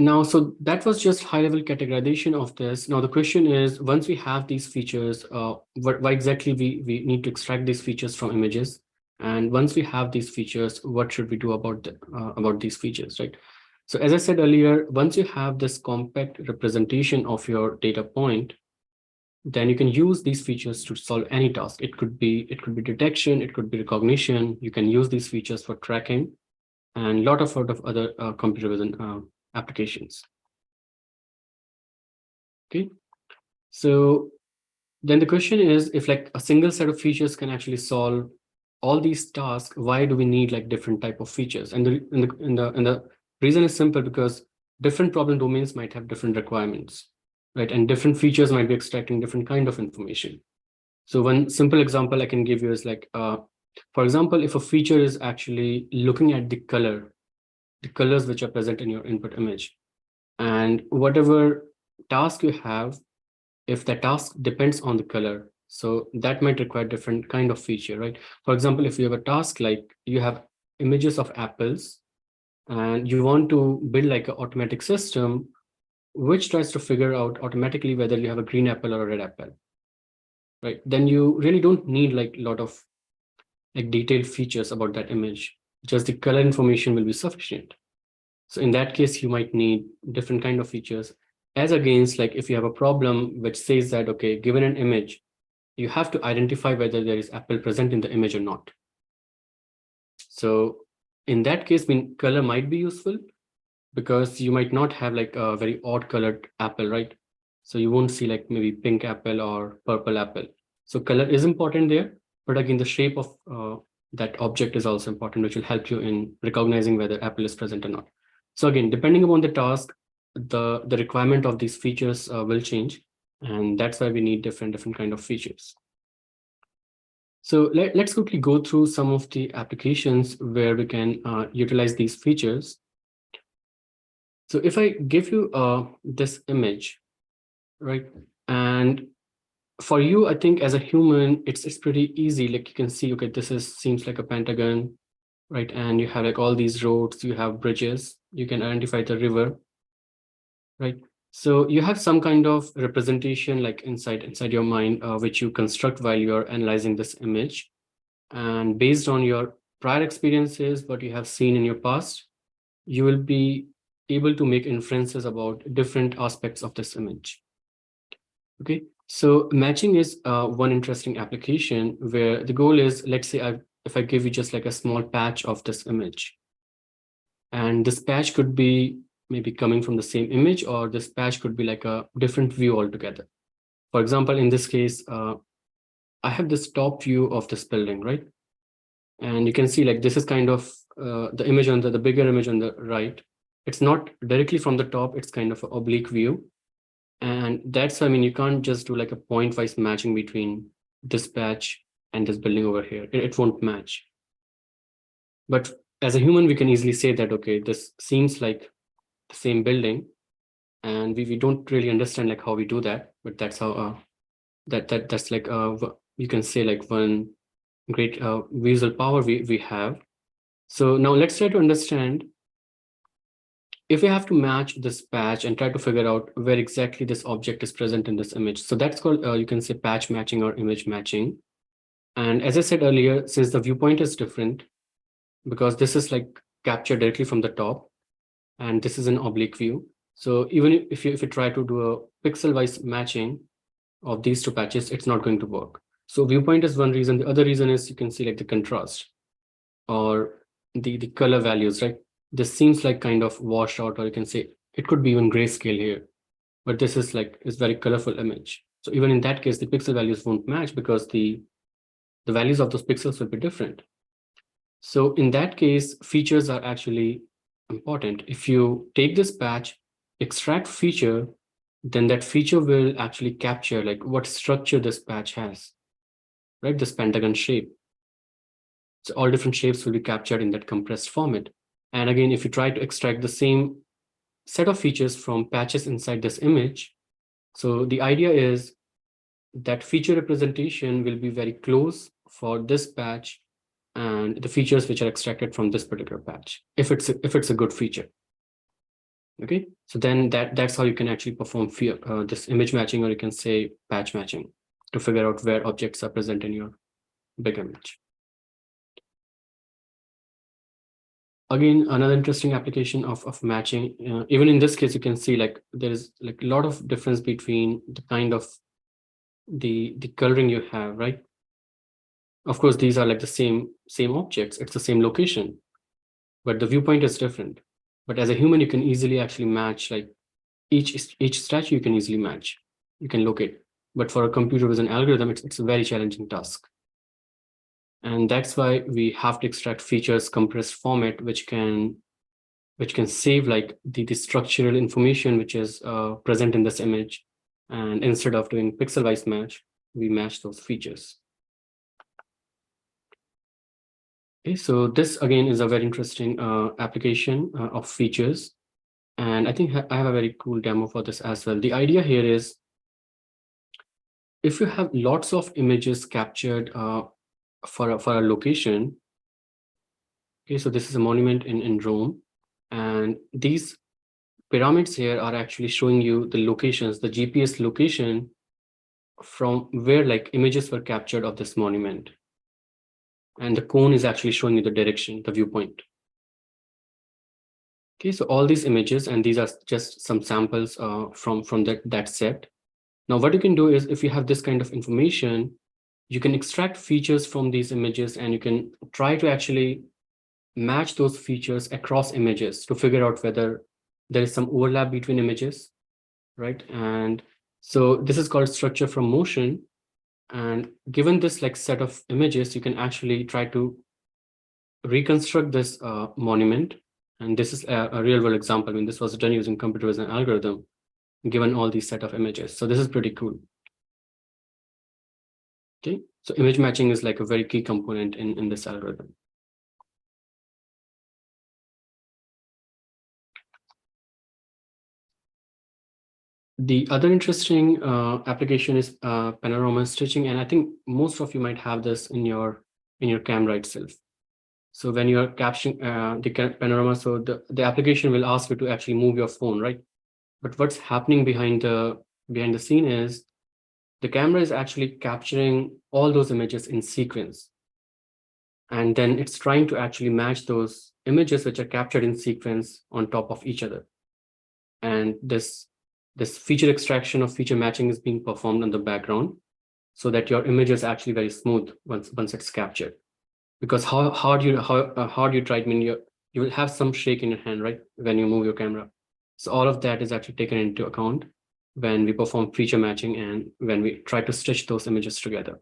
Now, so that was just high-level categorization of this. Now, the question is, once we have these features, why exactly we need to extract these features from images? And once we have these features, what should we do about these features, right? So as I said earlier, once you have this compact representation of your data point, then you can use these features to solve any task. It could be detection, it could be recognition. You can use these features for tracking and a lot of other computer vision applications. Okay, so then the question is, if like a single set of features can actually solve all these tasks, why do we need like different type of features? And the reason is simple, because different problem domains might have different requirements, right? And different features might be extracting different kind of information. So one simple example I can give you is like, for example, if a feature is actually looking at the colors which are present in your input image, and whatever task you have, if the task depends on the color, so that might require different kind of feature, right? For example, if you have a task like you have images of apples and you want to build like an automatic system which tries to figure out automatically whether you have a green apple or a red apple, right? Then you really don't need like a lot of like detailed features about that image. Just the color information will be sufficient. So in that case, you might need different kind of features, as against like if you have a problem which says that, okay, given an image, you have to identify whether there is apple present in the image or not. So in that case, color might be useful, because you might not have like a very odd colored apple, right? So you won't see like maybe pink apple or purple apple. So color is important there, but again, the shape of that object is also important, which will help you in recognizing whether apple is present or not. So again, depending upon the task, the requirement of these features will change, and that's why we need different kind of features. So let's quickly go through some of the applications where we can utilize these features. So if I give you this image, right, and for you, I think as a human, it's pretty easy. Like you can see, okay, seems like a pentagon, right? And you have like all these roads, you have bridges, you can identify the river, right? So you have some kind of representation like inside your mind, which you construct while you're analyzing this image. And based on your prior experiences, what you have seen in your past, you will be able to make inferences about different aspects of this image. Okay, so matching is one interesting application where the goal is, let's say if I give you just like a small patch of this image, and this patch could be maybe coming from the same image, or this patch could be like a different view altogether. For example, in this case, I have this top view of this building, right? And you can see like this is kind of the image on the bigger image on the right. It's not directly from the top, it's kind of an oblique view. And that's, I mean, you can't just do like a point-wise matching between this patch and this building over here. It won't match. But as a human, we can easily say that, okay, this seems like the same building. And we don't really understand like how we do that, but that's how that's like you can say like one great visual power we have. So now let's try to understand if we have to match this patch and try to figure out where exactly this object is present in this image. So that's called, you can say, patch matching or image matching. And as I said earlier, since the viewpoint is different, because this is like captured directly from the top, and this is an oblique view. So even if you try to do a pixel-wise matching of these two patches, it's not going to work. So viewpoint is one reason. The other reason is you can see like the contrast or the color values, right? This seems like kind of washed out, or you can say it could be even grayscale here, but this is like is very colorful image. So even in that case, the pixel values won't match because the values of those pixels will be different. So in that case, features are actually important. If you take this patch, extract feature, then that feature will actually capture like what structure this patch has, right? This pentagon shape. So all different shapes will be captured in that compressed format. And again, if you try to extract the same set of features from patches inside this image, so the idea is that feature representation will be very close for this patch and the features which are extracted from this particular patch, if it's a good feature. Okay, so then that's how you can actually perform this image matching, or you can say patch matching, to figure out where objects are present in your big image. Again, another interesting application of matching, even in this case, you can see like there is like a lot of difference between the kind of the coloring you have, right? Of course, these are like the same objects, it's the same location, but the viewpoint is different. But as a human, you can easily actually match, like each statue you can easily match, you can locate. But for a computer vision algorithm, it's a very challenging task. And that's why we have to extract features compressed format, which can save like the structural information which is present in this image. And instead of doing pixel-wise match, we match those features. Okay, so this again is a very interesting application of features. And I think I have a very cool demo for this as well. The idea here is, if you have lots of images captured for a location. Okay, so this is a monument in Rome, and these pyramids here are actually showing you the locations, the GPS location from where like images were captured of this monument. And the cone is actually showing you the direction, the viewpoint. Okay, so all these images, and these are just some samples from that set. Now, what you can do is, if you have this kind of information, you can extract features from these images, and you can try to actually match those features across images to figure out whether there is some overlap between images, right? And so this is called structure from motion. And given this like set of images, you can actually try to reconstruct this monument. And this is a real world example. I mean, this was done using computer vision algorithm, given all these set of images. So this is pretty cool. Okay, so image matching is like a very key component in this algorithm. The other interesting application is panorama stitching, and I think most of you might have this in your camera itself. So when you are capturing the panorama, so the application will ask you to actually move your phone, right? But what's happening behind the scene is the camera is actually capturing all those images in sequence, and then it's trying to actually match those images which are captured in sequence on top of each other. And this feature extraction of feature matching is being performed on the background, so that your image is actually very smooth once it's captured. Because how hard you try, I mean, you will have some shake in your hand, right, when you move your camera. So all of that is actually taken into account when we perform feature matching and when we try to stitch those images together.